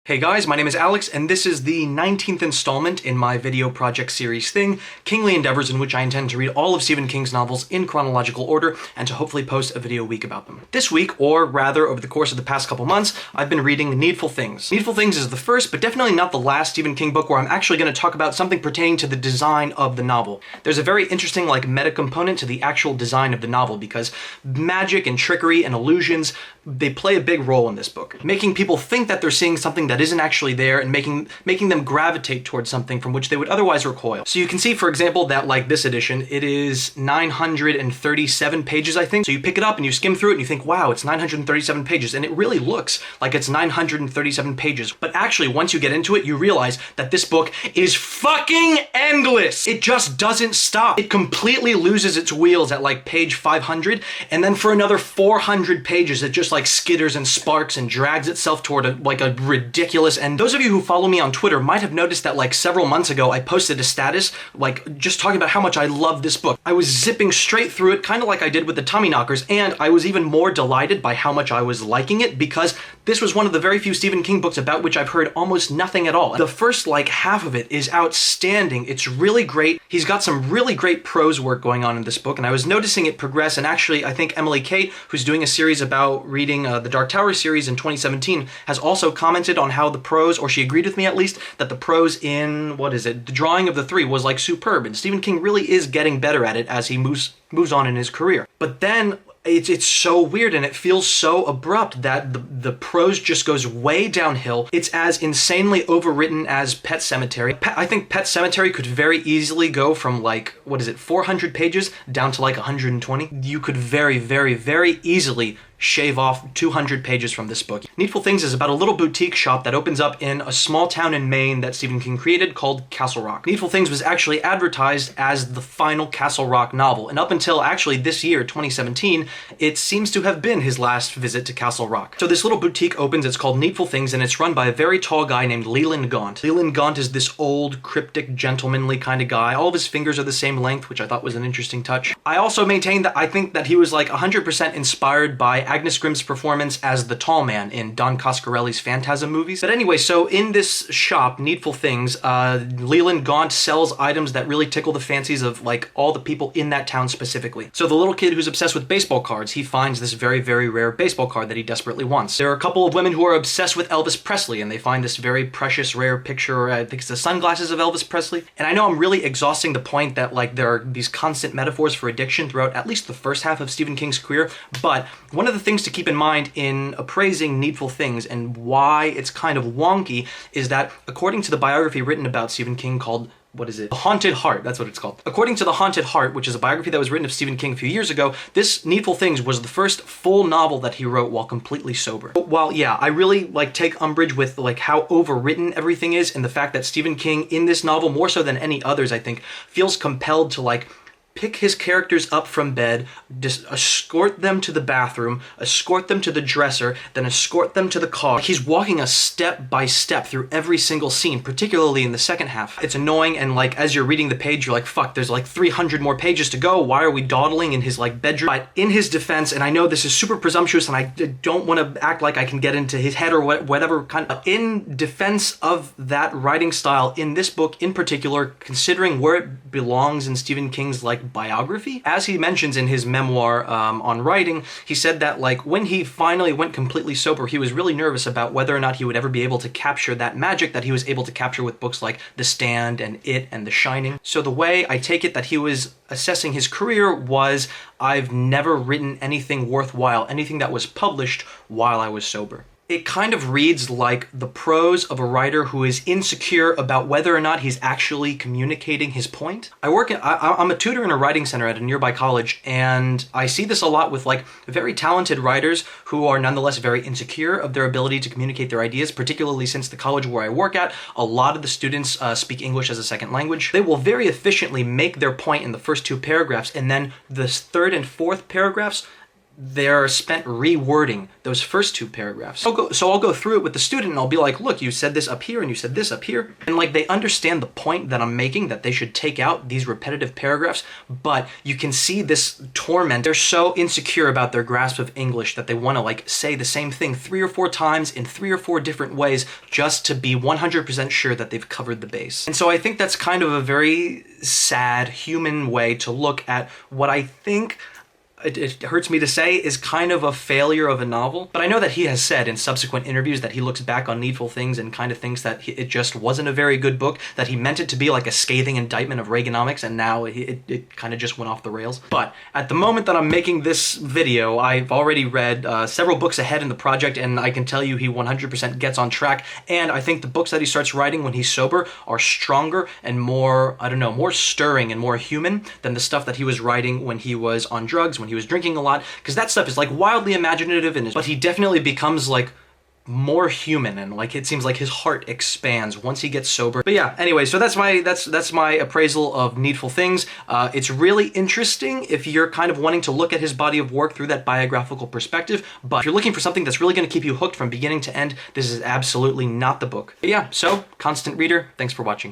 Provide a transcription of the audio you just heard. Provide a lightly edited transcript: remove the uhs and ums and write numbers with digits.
Hey guys, my name is Alex, and this is the 19th installment in my video project series thing, Kingly Endeavors, in which I intend to read all of Stephen King's novels in chronological order and to hopefully post a video a week about them. This week, or rather over the course of the past couple months, I've been reading Needful Things. Needful Things is the first, but definitely not the last Stephen King book where I'm actually going to talk about something pertaining to the design of the novel. There's a very interesting meta component to the actual design of the novel because magic and trickery and illusions, they play a big role in this book, making people think that they're seeing something that isn't actually there and making them gravitate towards something from which they would otherwise recoil. So you can see, for example, that this edition, it is 937 pages, I think. So you pick it up and you skim through it and you think, wow, it's 937 pages. And it really looks like it's 937 pages. But actually, once you get into it, you realize that this book is fucking endless. It just doesn't stop. It completely loses its wheels at page 500. And then for another 400 pages, it just skitters and sparks and drags itself toward a ridiculous. And those of you who follow me on Twitter might have noticed that several months ago, I posted a status just talking about how much I love this book. I was zipping straight through it, kind of like I did with the Tommyknockers, and I was even more delighted by how much I was liking it because this was one of the very few Stephen King books about which I've heard almost nothing at all. The first half of it is outstanding. It's really great. He's got some really great prose work going on in this book, and I was noticing it progress, and actually I think Cait, who's doing a series about reading the Dark Tower series in 2017, has also commented on how the prose, or she agreed with me at least, that the prose in, the Drawing of the Three was superb, and Stephen King really is getting better at it as he moves on in his career. But then it's so weird and it feels so abrupt that the prose just goes way downhill. It's as insanely overwritten as Pet Sematary. I think Pet Sematary could very easily go from 400 pages down to 120. You could very, very, very easily shave off 200 pages from this book. Needful Things is about a little boutique shop that opens up in a small town in Maine that Stephen King created called Castle Rock. Needful Things was actually advertised as the final Castle Rock novel, and up until actually this year, 2017, it seems to have been his last visit to Castle Rock. So this little boutique opens, it's called Needful Things, and it's run by a very tall guy named Leland Gaunt. Leland Gaunt is this old, cryptic, gentlemanly kind of guy. All of his fingers are the same length, which I thought was an interesting touch. I also maintain that I think that he was 100% inspired by Agnes Grimm's performance as the tall man in Don Coscarelli's Phantasm movies. But anyway, so in this shop, Needful Things, Leland Gaunt sells items that really tickle the fancies of all the people in that town specifically. So the little kid who's obsessed with baseball cards, he finds this very, very rare baseball card that he desperately wants. There are a couple of women who are obsessed with Elvis Presley, and they find this very precious, rare picture, I think it's the sunglasses of Elvis Presley. And I know I'm really exhausting the point that there are these constant metaphors for addiction throughout at least the first half of Stephen King's career, but one of the things to keep in mind in appraising Needful Things and why it's kind of wonky is that according to the biography written about Stephen King called The Haunted Heart, that's what it's called. According to The Haunted Heart, which is a biography that was written of Stephen King a few years ago, this Needful Things was the first full novel that he wrote while completely sober. While, yeah, I really take umbrage with how overwritten everything is and the fact that Stephen King in this novel, more so than any others, I think, feels compelled to pick his characters up from bed, just escort them to the bathroom, escort them to the dresser, then escort them to the car. He's walking a step by step through every single scene, particularly in the second half. It's annoying, and as you're reading the page, you're fuck, there's 300 more pages to go. Why are we dawdling in his bedroom? But in his defense, and I know this is super presumptuous, and I don't want to act like I can get into his head or whatever kind of, in defense of that writing style in this book in particular, considering where it belongs in Stephen King's biography. As he mentions in his memoir on writing, he said that when he finally went completely sober, he was really nervous about whether or not he would ever be able to capture that magic that he was able to capture with books like The Stand and It and The Shining. So the way I take it that he was assessing his career was, I've never written anything worthwhile, anything that was published while I was sober. It kind of reads like the prose of a writer who is insecure about whether or not he's actually communicating his point. I'm a tutor in a writing center at a nearby college, and I see this a lot with very talented writers who are nonetheless very insecure of their ability to communicate their ideas, particularly since the college where I work at, a lot of the students speak English as a second language. They will very efficiently make their point in the first two paragraphs, and then the third and fourth paragraphs they're spent rewording those first two paragraphs. So I'll go through it with the student and I'll be like, look, you said this up here and you said this up here. And like, they understand the point that I'm making, that they should take out these repetitive paragraphs, but you can see this torment. They're so insecure about their grasp of English that they want to like say the same thing 3 or 4 times in 3 or 4 different ways just to be 100% sure that they've covered the base. And so I think that's kind of a very sad human way to look at what I think, it hurts me to say, is kind of a failure of a novel. But I know that he has said in subsequent interviews that he looks back on Needful Things and kind of thinks that it just wasn't a very good book, that he meant it to be like a scathing indictment of Reaganomics, and now it kind of just went off the rails. But at the moment that I'm making this video, I've already read several books ahead in the project, and I can tell you he 100% gets on track, and I think the books that he starts writing when he's sober are stronger and more, I don't know, more stirring and more human than the stuff that he was writing when he was on drugs, when he was drinking a lot, because that stuff is like wildly imaginative, but he definitely becomes like more human, and like it seems like his heart expands once he gets sober. But yeah, anyway, so that's my appraisal of Needful Things. It's really interesting if you're kind of wanting to look at his body of work through that biographical perspective, but if you're looking for something that's really going to keep you hooked from beginning to end, this is absolutely not the book. But yeah, so Constant Reader, thanks for watching.